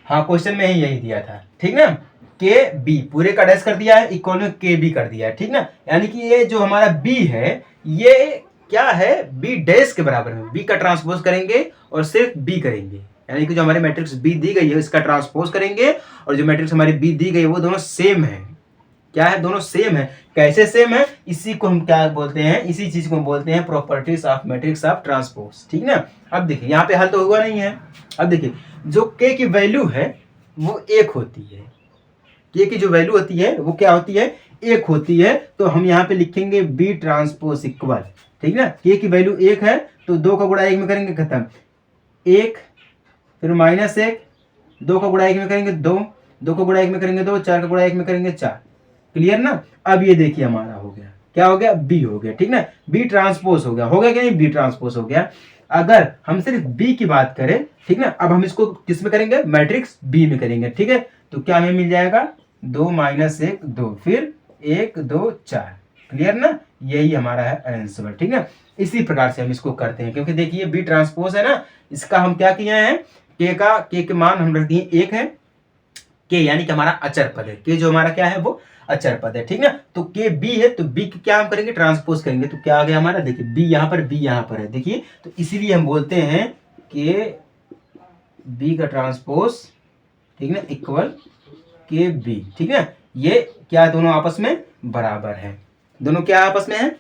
हाँ, क्वेश्चन में ही यही दिया था, ठीक ना। के बी पूरे का डैश कर दिया है, इक्वल में के बी कर दिया है, ठीक ना। यानी कि ये जो हमारा बी है, ये क्या है, बी डैश के बराबर में। बी का ट्रांसपोज करेंगे और सिर्फ बी करेंगे, यानी कि जो हमारी मैट्रिक्स बी दी गई है इसका ट्रांसपोज करेंगे, और जो मैट्रिक्स हमारी बी दी गई है वो दोनों सेम है। क्या है, दोनों सेम है। कैसे सेम है, इसी को हम क्या बोलते हैं, इसी चीज को हम बोलते हैं properties of matrix of transpose, ठीक ना। अब देखिए यहाँ पे हल तो हुआ नहीं है। अब देखिए जो के की वैल्यू है वो 1 होती है, के की जो वैल्यू होती है वो क्या होती है, 1 होती है। तो हम यहाँ पे लिखेंगे बी ट्रांसपोज इक्वल, ठीक ना। के की वैल्यू 1 है तो 2 का गुणा 1 में करेंगे, खत्म। 1, फिर -1, 2 का गुणा 1 में करेंगे 2, 2 का गुणा 1 में करेंगे 2, 4 का गुणा 1 में करेंगे 4, क्लियर ना। अब ये देखिए हमारा हो गया, क्या हो गया, बी हो गया, ठीक ना। बी ट्रांसपोज हो गया, कि नहीं, बी ट्रांसपोज हो गया। अगर हम सिर्फ बी की बात करें, ठीक ना, अब हम इसको किस में करेंगे, मैट्रिक्स बी में करेंगे, ठीक है। तो क्या हमें मिल जाएगा, 2 - 1 2, फिर 1 2 4, क्लियर ना। यही हमारा है आंसर, ठीक ना। इसी प्रकार से हम इसको करते हैं, क्योंकि देखिए बी ट्रांसपोज है ना, इसका हम क्या किए हैं, के के मान हम रख दिए 1 है, के यानी कि हमारा अचर पद है, के जो हमारा क्या है वो अचर पद है, ठीक ना। तो के बी है तो बी की क्या हम करेंगे, ट्रांसपोज करेंगे। तो क्या आ गया हमारा, देखिए बी यहाँ पर है, देखिए। तो इसीलिए हम बोलते हैं कि बी का ट्रांसपोज, ठीक ना, इक्वल के बी, ठीक ना। ये क्या दोनों आपस में बराबर है, दोनों क्या आपस में है,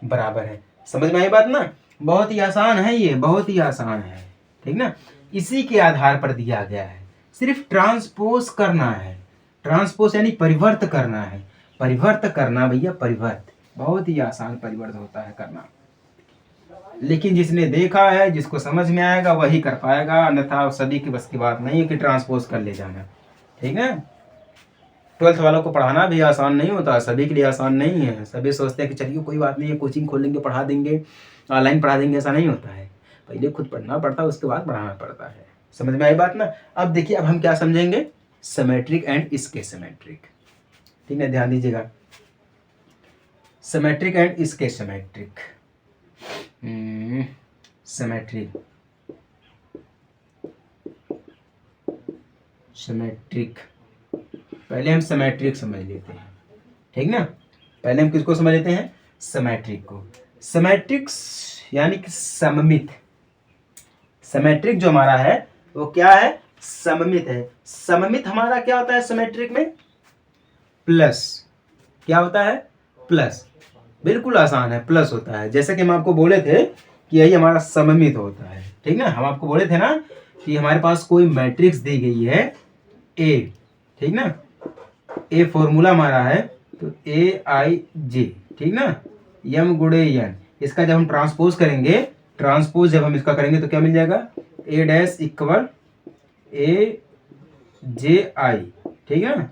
बराबर है। समझ में आई बात ना। बहुत ही आसान है, ये बहुत ही आसान है, ठीक ना। इसी के आधार पर दिया गया है, सिर्फ ट्रांसपोज करना है। ट्रांसपोज यानी परिवर्त करना है, परिवर्त करना भैया, परिवर्त बहुत ही आसान परिवर्त होता है करना। लेकिन जिसने देखा है, जिसको समझ में आएगा वही कर पाएगा, अन्यथा सभी की बस की बात नहीं है कि ट्रांसपोज कर ले जाना, ठीक है। 12th वालों को पढ़ाना भी आसान नहीं होता, सभी के लिए आसान नहीं है। सभी सोचते हैं कि चलिए कोई बात नहीं है, कोचिंग खोल लेंगे, पढ़ा देंगे, ऑनलाइन पढ़ा देंगे, ऐसा नहीं होता है। पहले खुद पढ़ना पड़ता है, उसके बाद पढ़ाना पड़ता है। समझ में आई बात ना। अब देखिए, अब हम क्या समझेंगे, सिमेट्रिक एंड इसके सिमेट्रिक, ठीक है, ध्यान दीजिएगा। सिमेट्रिक एंड इसके सिमेट्रिक, सिमेट्रिक, सिमेट्रिक, पहले हम सिमेट्रिक समझ लेते हैं, ठीक ना। पहले हम किसको समझ लेते हैं, सिमेट्रिक को। सिमेट्रिक्स यानी कि सममित। सिमेट्रिक जो हमारा है वो क्या है, सममित है। सममित हमारा क्या होता है सिमेट्रिक में, प्लस। क्या होता है, प्लस। बिल्कुल आसान है, प्लस होता है। जैसे कि हम आपको बोले थे कि यही हमारा सममित होता है, ठीक ना। हम आपको बोले थे ना कि हमारे पास कोई मैट्रिक्स दी गई है ए, ठीक ना, ए फॉर्मूला हमारा है, तो AIJ, ठीक ना, यम गुणे एन। इसका जब हम ट्रांसपोज करेंगे, ट्रांसपोज जब हम इसका करेंगे तो क्या मिल जाएगा, ए डैश इक्वल AJI, ठीक है ना,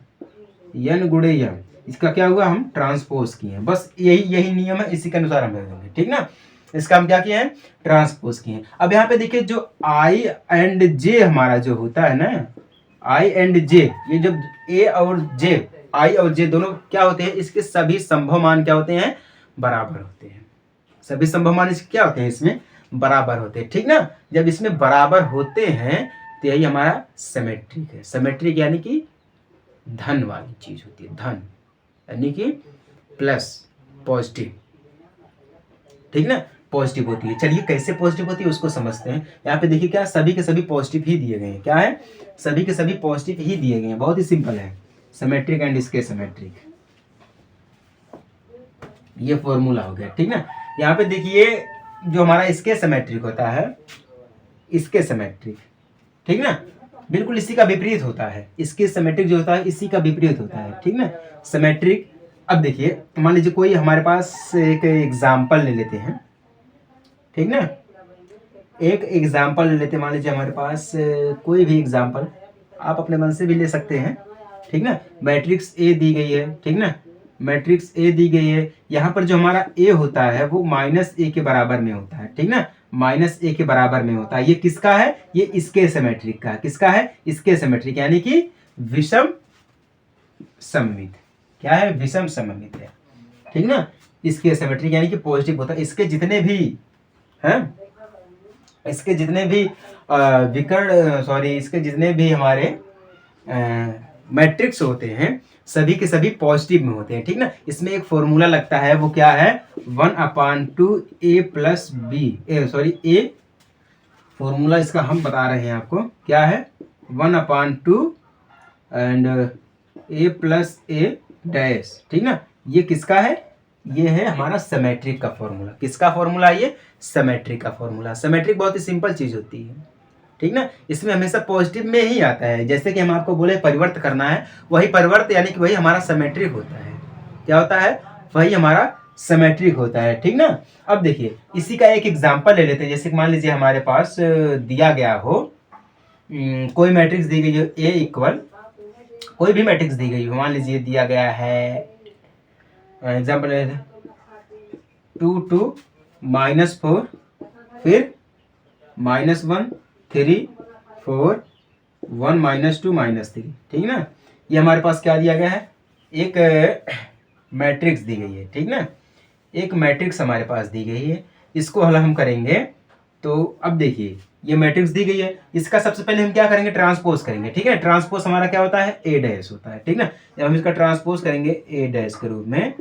एन गुणे एम। इसका क्या हुआ, हम ट्रांसपोज किए हैं, बस यही नियम है, इसी के अनुसार हम करेंगे, ठीक ना। इसका हम क्या किए हैं, ट्रांसपोज किए हैं। अब यहाँ पे देखिए जो I एंड J हमारा जो होता है ना, I एंड J, ये जब A और J, I और J दोनों क्या होते हैं, इसके सभी संभव मान क्या होते हैं, बराबर होते हैं। सभी संभव मान इसके क्या होते हैं, इसमें बराबर होते हैं, ठीक ना। जब इसमें बराबर होते हैं तो यही हमारा सिमेट्रिक है। सिमेट्रिक यानी कि धन वाली चीज होती है, धन यानी कि प्लस पॉजिटिव, ठीक ना, पॉजिटिव होती है। चलिए कैसे पॉजिटिव होती है उसको समझते हैं। यहाँ पे देखिए क्या सभी के सभी पॉजिटिव ही दिए गए हैं, क्या है, सभी के सभी पॉजिटिव ही दिए गए हैं, बहुत ही सिंपल है, सिमेट्रिक एंड इसके सिमेट्रिक, ये फॉर्मूला हो गया, ठीक ना। यहाँ पे देखिए जो हमारा इसके सिमेट्रिक होता है, इसके सिमेट्रिक, ठीक ना, बिल्कुल इसी का विपरीत होता है, इसके सिमेट्रिक जो होता है इसी का विपरीत होता है, ठीक ना, सिमेट्रिक। अब देखिए मान लीजिए कोई हमारे पास एक एग्जाम्पल ले लेते हैं, ठीक ना, एक एग्जाम्पल ले लेते हैं, मान लीजिए हमारे पास कोई भी एग्जाम्पल आप अपने मन से भी ले सकते हैं, ठीक ना। मैट्रिक्स ए दी गई है, ठीक ना, मैट्रिक्स ए दी गई है, यहाँ पर जो हमारा ए होता है वो माइनस ए के बराबर में होता है, ठीक ना, माइनस ए के बराबर में होता है। ये किसका है, ये इसके सिमेट्रिक का, किसका है, इसके सिमेट्रिक, यानी कि विषम सममित, क्या है, विषम सममित है, ठीक ना, इसके सिमेट्रिक यानी कि पॉजिटिव होता है। इसके जितने भी हैं, इसके जितने भी विकर्ण सॉरी इसके जितने भी हमारे मैट्रिक्स होते हैं सभी के सभी पॉजिटिव में होते हैं, ठीक ना। इसमें एक फॉर्मूला लगता है, वो क्या है, 1/2 a plus B, A formula इसका हम बता रहे हैं आपको, क्या है, 1/2 and a plus A dash, ठीक ना। ये किसका है, ये है हमारा सिमेट्रिक का फॉर्मूला। किसका फॉर्मूला, ये सिमेट्रिक का फॉर्मूला। सिमेट्रिक बहुत ही सिंपल चीज होती है, ठीक ना, इसमें हमेशा पॉजिटिव में ही आता है। जैसे कि हम आपको बोले परिवर्त करना है, वही परिवर्त यानी कि वही हमारा सिमेट्रिक होता है, क्या होता है, वही हमारा सिमेट्रिक होता है, ठीक ना। अब देखिए इसी का एक एग्जाम्पल ले लेते हैं। जैसे मान लीजिए हमारे पास दिया गया हो कोई मैट्रिक्स दी गई हो, ए इक्वल कोई भी मैट्रिक्स दी गई हो, मान लीजिए दिया गया है एग्जाम्पल 2 2 -4 फिर -1 3 4 1 -2 -3, ठीक ना। ये हमारे पास क्या दिया गया है, एक मैट्रिक्स दी गई है, ठीक ना, एक मैट्रिक्स हमारे पास दी गई है। इसको हल हम करेंगे तो अब देखिए ये मैट्रिक्स दी गई है, इसका सबसे पहले हम क्या करेंगे, ट्रांसपोज करेंगे, ठीक है। ट्रांसपोज हमारा क्या होता है, ए डैश होता है, ठीक ना। जब हम इसका ट्रांसपोज करेंगे ए डैश के रूप में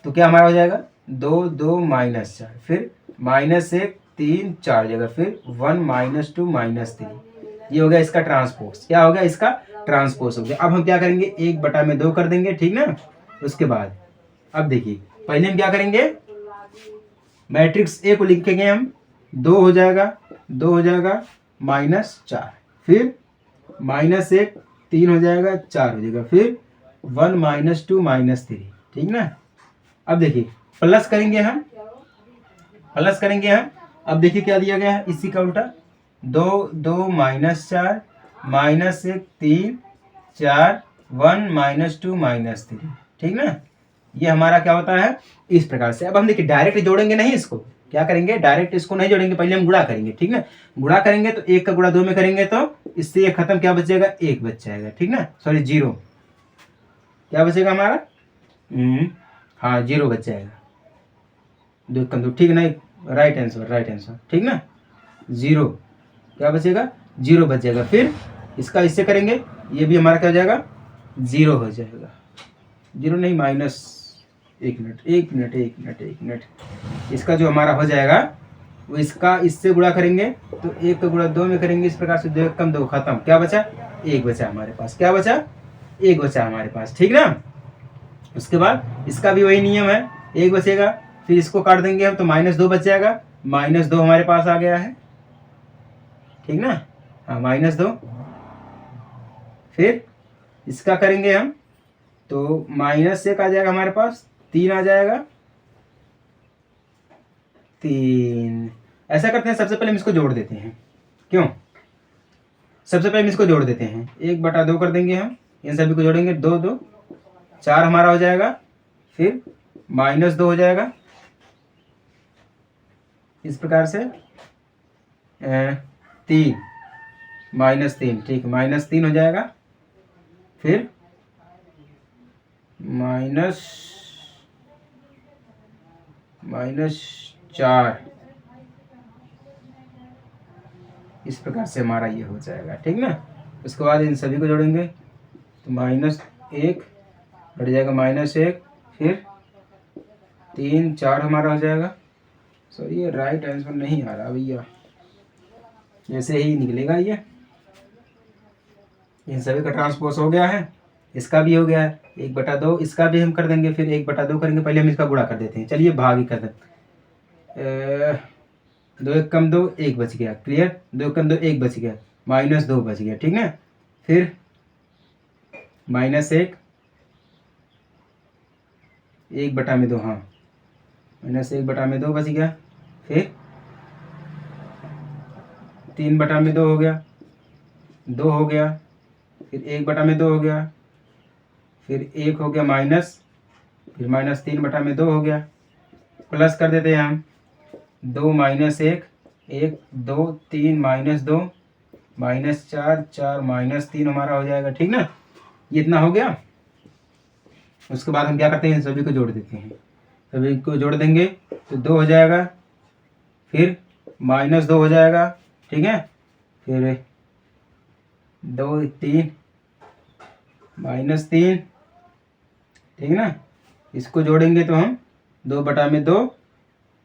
तो क्या हमारा हो जाएगा, 2 2 -4 फिर -1 3 4 जगह फिर 1 -2 -3, ये हो गया इसका ट्रांसपोज। क्या हो गया, इसका ट्रांसपोज हो गया। अब हम क्या करेंगे, 1/2 कर देंगे, ठीक ना। उसके बाद अब देखिए पहले हम क्या करेंगे, मैट्रिक्स ए को लिखेंगे हम, 2 हो जाएगा -4 फिर -1 3 हो जाएगा 4 हो जाएगा फिर 1 -2 -3, ठीक ना। अब देखिए प्लस करेंगे हम, अब देखिए क्या दिया गया है, इसी का उल्टा, 2 2 -4 -1 3 4 1 -2 -3, ठीक ना। ये हमारा क्या होता है इस प्रकार से। अब हम देखिए डायरेक्ट जोड़ेंगे नहीं, इसको क्या करेंगे, डायरेक्ट इसको नहीं जोड़ेंगे, पहले हम गुणा करेंगे, ठीक ना। गुणा करेंगे तो 1 का गुणा 2 में करेंगे तो इससे ये खत्म, क्या बचेगा, 1 बच जाएगा, ठीक ना, सॉरी 0, क्या बचेगा हमारा, हाँ 0 बच जाएगा, 2 कम 2, ठीक है ना, राइट आंसर, ठीक ना। 0 क्या बचेगा, 0 बच जाएगा। फिर इसका इससे करेंगे, ये भी हमारा क्या हो जाएगा, 0 हो जाएगा, 0 नहीं एक मिनट, इसका जो हमारा हो जाएगा वो इसका इससे गुणा करेंगे तो 1 का गुणा 2 में करेंगे, इस प्रकार से 2 कम 2 खत्म, क्या बचा, 1 बचा हमारे पास, क्या बचा, 1 बचा हमारे पास, ठीक ना। उसके बाद इसका भी वही नियम है, 1 बचेगा, फिर इसको काट देंगे हम तो -2 बच जाएगा, -2 हमारे पास आ गया है, ठीक ना, हाँ -2। फिर इसका करेंगे हम तो -1 आ जाएगा हमारे पास, 3 आ जाएगा, 3। ऐसा करते हैं सबसे पहले हम इसको जोड़ देते हैं, क्यों, सबसे पहले हम इसको जोड़ देते हैं, 1/2 कर देंगे हम, इन सभी को जोड़ेंगे, 2 2 4 हमारा हो जाएगा, फिर -2 हो जाएगा, इस प्रकार से 3 -3, ठीक, -3 हो जाएगा, फिर -4, इस प्रकार से हमारा ये हो जाएगा, ठीक ना। उसके बाद इन सभी को जोड़ेंगे तो -1 घट जाएगा, -1 फिर 3 4 हमारा हो जाएगा। सॉरी ये राइट आंसर नहीं आ रहा भैया, ऐसे ही निकलेगा ये। इन सभी का ट्रांसपोज हो गया है, इसका भी हो गया है 1/2, इसका भी हम कर देंगे, फिर 1/2 करेंगे। पहले हम इसका गुणा कर देते हैं, चलिए भाग ही कर दें। 2 1 कम 2 1 बच गया, क्लियर। 2 कम 2 1 बच गया, -2 बच गया, ठीक है। फिर -1 1/2, हाँ -1/2 बच गया। फिर 3/2 हो गया, 2 हो गया, फिर 1/2 हो गया, फिर 1 हो गया माइनस, फिर -3/2 हो गया। प्लस कर देते हैं हम, 2 -1 1 2 3 -2 -4 4 -3 हमारा हो जाएगा, ठीक ना। ये इतना हो गया। उसके बाद हम क्या करते हैं, सभी को जोड़ देते हैं। सभी को जोड़ देंगे तो 2 हो जाएगा, फिर -2 हो जाएगा, ठीक है। फिर 2 3 -3, ठीक है ना। इसको जोड़ेंगे तो हम 2/2,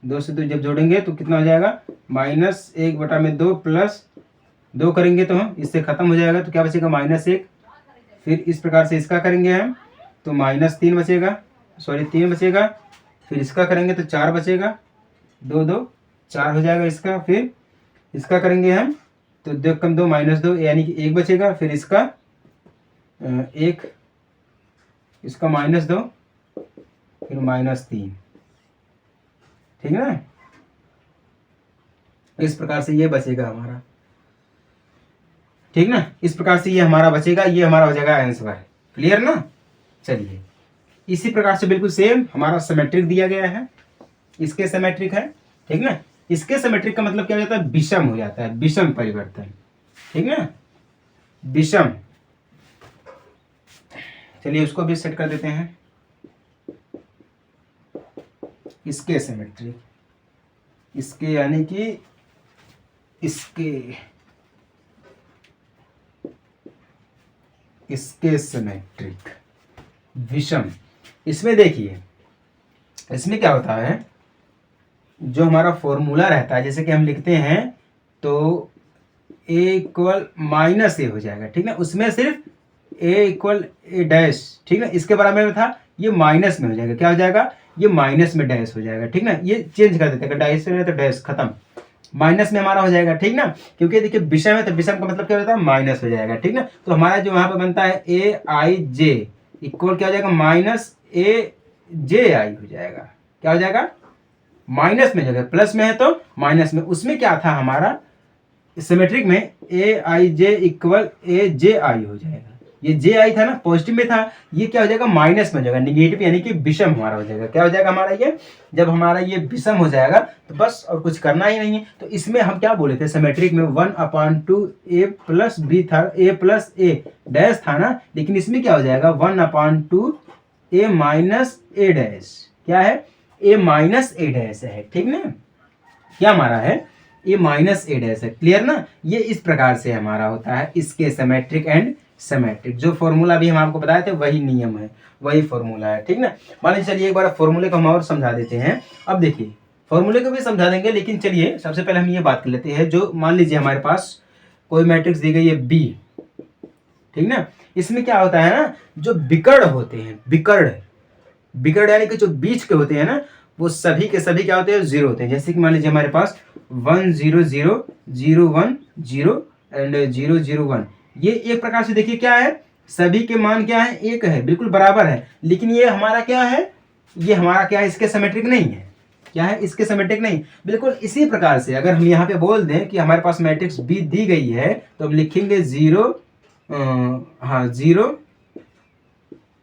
2 से 2 जब जोड़ेंगे तो कितना हो जाएगा, -1/2 प्लस 2 करेंगे तो हम इससे ख़त्म हो जाएगा, तो क्या बचेगा -1। फिर इस प्रकार से इसका करेंगे हम तो -3 बचेगा, सॉरी 3 बचेगा। फिर इसका करेंगे तो 4 बचेगा, 2 2 4 हो जाएगा इसका। फिर इसका करेंगे हम तो 2 कम 2 -2 यानी कि 1 बचेगा। फिर इसका 1, इसका -2, फिर -3, ठीक है ना। इस प्रकार से ये बचेगा हमारा, ठीक ना। इस प्रकार से ये हमारा बचेगा, ये हमारा हो जाएगा आंसर, क्लियर ना। चलिए इसी प्रकार से बिल्कुल सेम हमारा सिमेट्रिक दिया गया है, इसके सिमेट्रिक है, ठीक ना। इसके सिमेट्रिक का मतलब क्या हो जाता है, विषम हो जाता है, विषम परिवर्तन, ठीक ना, विषम। चलिए उसको भी सेट कर देते हैं, इसके सिमेट्रिक, इसके यानी कि इसके सिमेट्रिक विषम। इसमें देखिए, इसमें क्या होता है, जो हमारा फॉर्मूला रहता है, जैसे कि हम लिखते हैं तो a = -a हो जाएगा, ठीक ना। उसमें सिर्फ a = a', ठीक ना। इसके बराबर में था, ये माइनस में हो जाएगा, क्या हो जाएगा, ये माइनस में डैश हो जाएगा, ठीक ना। ये चेंज कर देते हैं, डैश में तो डैश खत्म, माइनस में हमारा हो जाएगा, ठीक ना। क्योंकि देखिए विषम है तो विषम का मतलब क्या होता है, माइनस हो जाएगा, ठीक ना। तो हमारा जो वहां पर बनता है aij इक्वल क्या हो जाएगा, -aj हो जाएगा, क्या हो जाएगा, माइनस में जगह प्लस में है तो माइनस में। उसमें क्या था हमारा सिमेट्रिक में, aij इक्वल aj हो जाएगा। ये जे आई था ना, पॉजिटिव में था, ये क्या हो जाएगा, माइनस में हो जाएगा, निगेटिव यानी कि विषम हमारा हो जाएगा। क्या हो जाएगा हमारा ये, जब हमारा ये विषम हो जाएगा तो बस और कुछ करना ही नहीं है। तो इसमें हम क्या बोले थे, सिमेट्रिक में 1/2 a + b था, a + a डैश था ना, लेकिन इसमें क्या हो जाएगा 1/2 a - a डैश, क्या है, a - a डैश है, ठीक ना। क्या हमारा है, a - a डैश है, क्लियर ना। ये इस प्रकार से हमारा होता है इसके सिमेट्रिक एंड सिमेट्रिक। जो फॉर्मूला भी हम आपको बताए थे वही नियम है, वही फॉर्मूला है, ठीक ना। मान लीजिए, चलिए एक बार फॉर्मूले को हम और समझा देते हैं। अब देखिए फॉर्मूले को भी समझा देंगे, लेकिन चलिए सबसे पहले हम ये बात कर लेते हैं, जो मान लीजिए हमारे पास कोई मैट्रिक्स दी गई है बी, ठीक ना। इसमें क्या होता है ना, जो विकर्ण होते हैं, विकर्ण यानी कि जो बीच के होते हैं ना, वो सभी के सभी क्या होते हैं, 0 होते हैं। जैसे कि मान लीजिए हमारे पास 1 0 0 0 1 0 एंड 0 0 1, ये एक प्रकार से देखिए क्या है, सभी के मान क्या है, एक है, बिल्कुल बराबर है। लेकिन ये हमारा क्या है, ये हमारा क्या है, इसके सिमेट्रिक नहीं है, क्या है, इसके सिमेट्रिक नहीं। बिल्कुल इसी प्रकार से अगर हम यहाँ पे बोल दें कि हमारे पास मैट्रिक्स बी दी गई है, तो हम लिखेंगे 0 0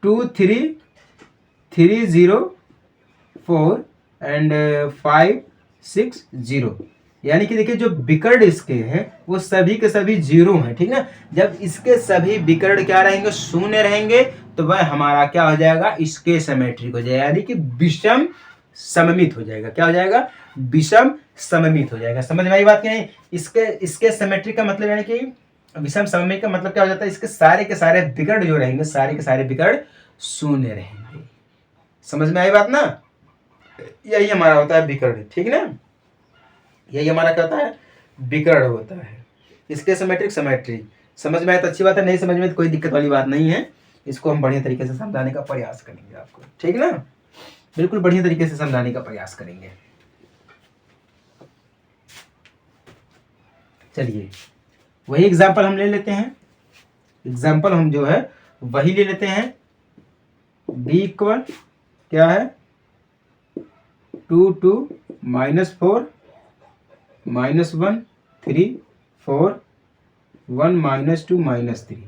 2 3 3 0 4 एंड 5 6 0, यानी कि देखिए जो विकर्ण इसके हैं वो सभी के सभी 0 हैं, ठीक ना। जब इसके सभी विकर्ण क्या रहेंगे, शून्य रहेंगे, तो वह हमारा क्या हो जाएगा, इसके सिमेट्रिक हो जाएगा, यानी कि विषम सममित हो जाएगा। क्या हो जाएगा, विषम सममित हो जाएगा। समझ में आई बात क्या है। इसके सिमेट्रिक का मतलब यानी कि विषम सममित का मतलब क्या हो जाता है, इसके सारे के सारे विकर्ण जो रहेंगे, सारे के सारे विकर्ण शून्य रहेंगे। समझ में आई बात ना। यही हमारा होता है विकर्ण, ठीक है ना। यही हमारा क्या होता है, विकर्ण होता है। इसके सिमेट्रिक सिमेट्री समझ में आए तो अच्छी बात है, नहीं समझ में तो कोई दिक्कत वाली बात नहीं है। इसको हम बढ़िया तरीके से समझाने का प्रयास करेंगे आपको, ठीक ना, बिल्कुल बढ़िया तरीके से समझाने का प्रयास करेंगे। चलिए वही एग्जाम्पल हम ले लेते हैं। एग्जाम्पल हम जो है वही ले लेते हैं। b इक्वल क्या है 2 2 -4 -1 3 4 1 -2 -3,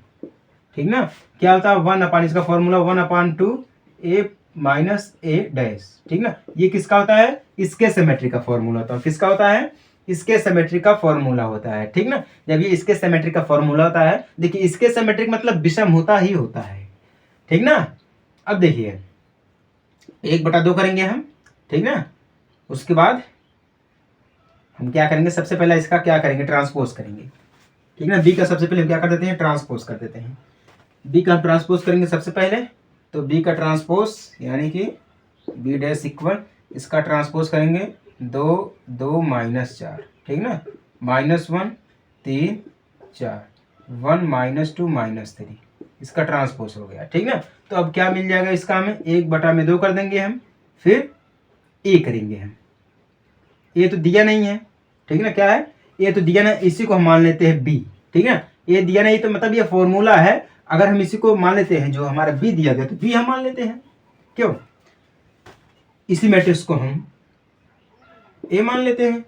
ठीक ना। क्या होता है 1 अपान इसका formula 1/2 a minus a dash, ठीक ना। ये किसका होता है, इसके सिमेट्री का फॉर्मूला होता है। किसका होता है, इसके सिमेट्री का फॉर्मूला होता है, ठीक ना। जब ये इसके सिमेट्री का फॉर्मूला होता है, देखिए इसके सिमेट्रिक मतलब विषम होता ही होता है, ठीक ना। अब देखिए 1/2 करेंगे हम, ठीक ना। उसके बाद हम क्या करेंगे, सबसे पहले इसका क्या करेंगे, ट्रांसपोज करेंगे, ठीक ना। बी का सबसे पहले हम क्या कर देते हैं, ट्रांसपोज कर देते हैं। बी का हम ट्रांसपोज करेंगे सबसे पहले, तो बी का ट्रांसपोज यानी कि बी डैश इक्वल इसका ट्रांसपोज करेंगे 2 2 -4, ठीक ना, -1 3 4 1 -2 -3, इसका ट्रांसपोज हो गया, ठीक ना। तो अब क्या मिल जाएगा इसका, हमें 1/2 कर देंगे हम, फिर ए करेंगे हम। ए तो दिया नहीं है, ठीक ना, क्या है ए तो दिया नहीं, इसी को हम मान लेते हैं बी, ठीक है। ए दिया नहीं तो मतलब ये फॉर्मूला है, अगर हम इसी को मान लेते हैं जो हमारा बी दिया गया तो बी हम मान लेते हैं, क्यों, इसी मैट्रिक्स को हम ए मान लेते हैं,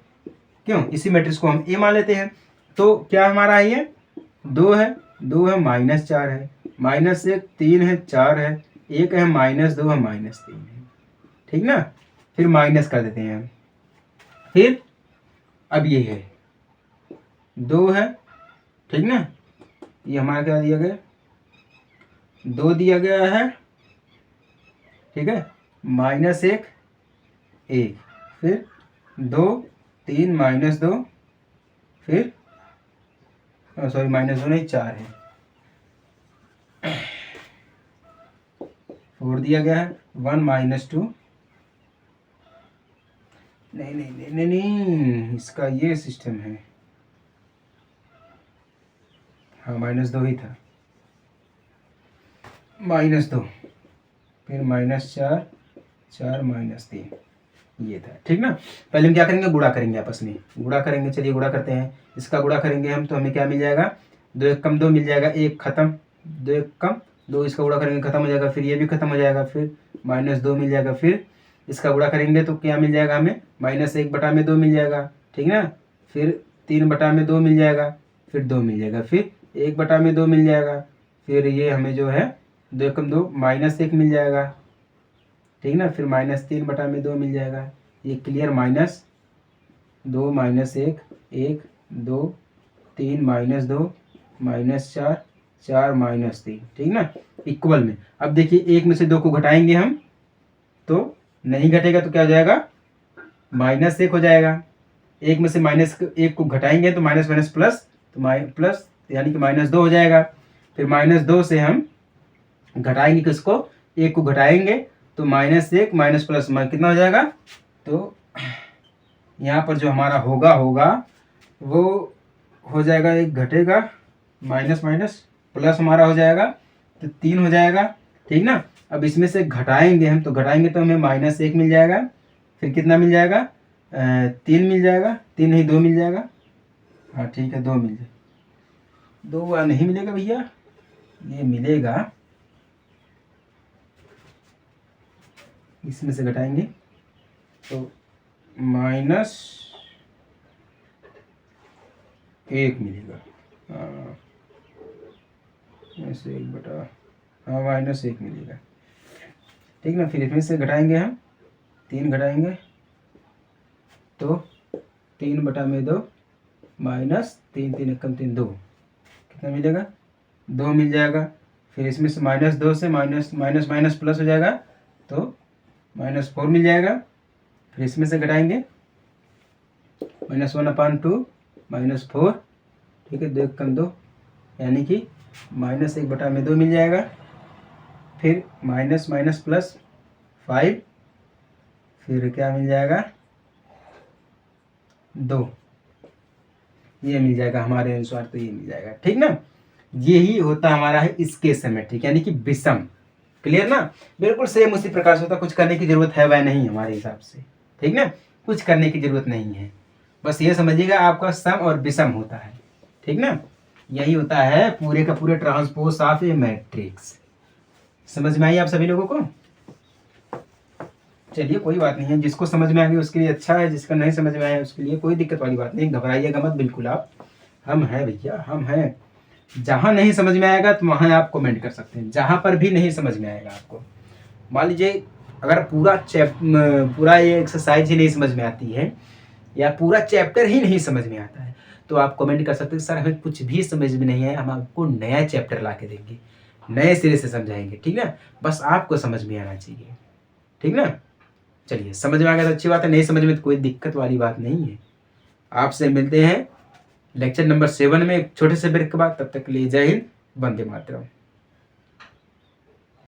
क्यों, इसी मैट्रिक्स को हम ए मान लेते हैं। तो क्या हमारा है, ये 2 है -4 है -1 3 है 4 है 1 है -2 है -3 है, ठीक ना। फिर माइनस कर देते हैं हम, फिर अब ये है 2 है, ठीक ना। ये हमारा क्या दिया गया, 2 दिया गया है, ठीक है, -1 1, फिर 2 3 -2, फिर सॉरी -2 नहीं 4 है, 4 दिया गया है 1 -2, नहीं नहीं नहीं नहीं नहीं, इसका ये सिस्टम है, हाँ -2 ही था, -2 फिर -4 4 -3 ये था, ठीक ना। पहले हम क्या करेंगे, गुणा करेंगे, आपस में गुणा करेंगे। चलिए गुणा करते हैं, इसका गुणा करेंगे हम तो हमें क्या मिल जाएगा, 2 1 कम 2 मिल जाएगा, 1 खत्म, 2 1 कम 2, इसका गुणा करेंगे खत्म हो जाएगा, फिर ये भी खत्म हो जाएगा, फिर -2 मिल जाएगा, फिर इसका गुणा करेंगे तो क्या मिल जाएगा हमें, -1/2 मिल जाएगा, ठीक ना। फिर 3/2 मिल जाएगा, फिर 2 मिल जाएगा, फिर 1/2 मिल जाएगा, फिर ये हमें जो है 2 1 कम 2 -1 मिल जाएगा, ठीक ना। फिर -3/2 मिल जाएगा, ये क्लियर, -2 -1 1 2 3 -2 -4 4 -3, ठीक ना, इक्वल में। अब देखिए 1 में से 2 को घटाएंगे हम तो नहीं घटेगा, तो क्या हो जाएगा, -1 हो जाएगा। 1 में से -1 को घटाएंगे तो माइनस माइनस प्लस, तो प्लस यानी कि -2 हो जाएगा। फिर -2 से हम घटाएंगे किसको, 1 को घटाएंगे तो -1 माइनस प्लस कितना हो जाएगा, तो यहाँ पर जो हमारा होगा वो हो जाएगा, 1 घटेगा माइनस माइनस प्लस हमारा हो जाएगा तो 3 हो जाएगा, ठीक ना। अब इसमें से घटाएंगे हम तो घटाएंगे तो हमें -1 मिल जाएगा, फिर कितना मिल जाएगा, 3 मिल जाएगा, 3 नहीं 2 मिल जाएगा, हाँ ठीक है 2 मिल जाएगा, 2 नहीं मिलेगा भैया, ये मिलेगा, इसमें से घटाएंगे तो -1 मिलेगा, ऐसे 1/, हाँ -1 मिलेगा, ठीक ना। फिर इसमें से घटाएंगे हम, 3 घटाएंगे तो 3/2 -3 3 1 3 2, कितना मिलेगा, 2 मिल जाएगा। फिर इसमें से -2 से माइनस माइनस माइनस प्लस हो जाएगा तो -4 मिल जाएगा। फिर इसमें से घटाएंगे -1/2 -4, ठीक है, 2 1 कम 2 यानी कि -1/2 मिल जाएगा। फिर माइनस माइनस प्लस 5, फिर क्या मिल जाएगा 2, ये मिल जाएगा हमारे अनुसार, तो ये मिल जाएगा। ठीक ना, यही होता हमारा है इसके सिमेट्रिक यानी कि विषम। क्लियर ना, बिल्कुल सेम उसी प्रकार से होता, कुछ करने की जरूरत है वह नहीं हमारे हिसाब से। ठीक ना, कुछ करने की जरूरत नहीं है, बस ये समझिएगा आपका सम और विषम होता है। ठीक ना, यही होता है पूरे का पूरे ट्रांसपोज ऑफ ए मैट्रिक्स। समझ में आई आप सभी लोगों को? चलिए कोई बात नहीं है, जिसको समझ में आ गई उसके लिए अच्छा है, जिसका नहीं समझ में आया उसके लिए कोई दिक्कत वाली बात नहीं, घबराइएगा मत बिल्कुल आप। हम हैं भैया, हम हैं। जहाँ नहीं समझ में आएगा तो वहाँ आप कमेंट कर सकते हैं, जहाँ पर भी नहीं समझ में आएगा आपको। मान लीजिए अगर पूरा ये एक्सरसाइज ही नहीं समझ में आती है या पूरा चैप्टर ही नहीं समझ में आता है, तो आप कमेंट कर सकते हैं सर हमें कुछ भी समझ में नहीं आया, हम आपको नया चैप्टर ला के देंगे, नए सिरे से समझाएंगे। ठीक ना, बस आपको समझ में आना चाहिए। ठीक ना, चलिए समझ में आ गया तो अच्छी बात है, नहीं समझ में तो कोई दिक्कत वाली बात नहीं है। आपसे मिलते हैं लेक्चर नंबर 7 में एक छोटे से ब्रेक के बाद, तब तक के लिए जय हिंद, वंदे मातरम।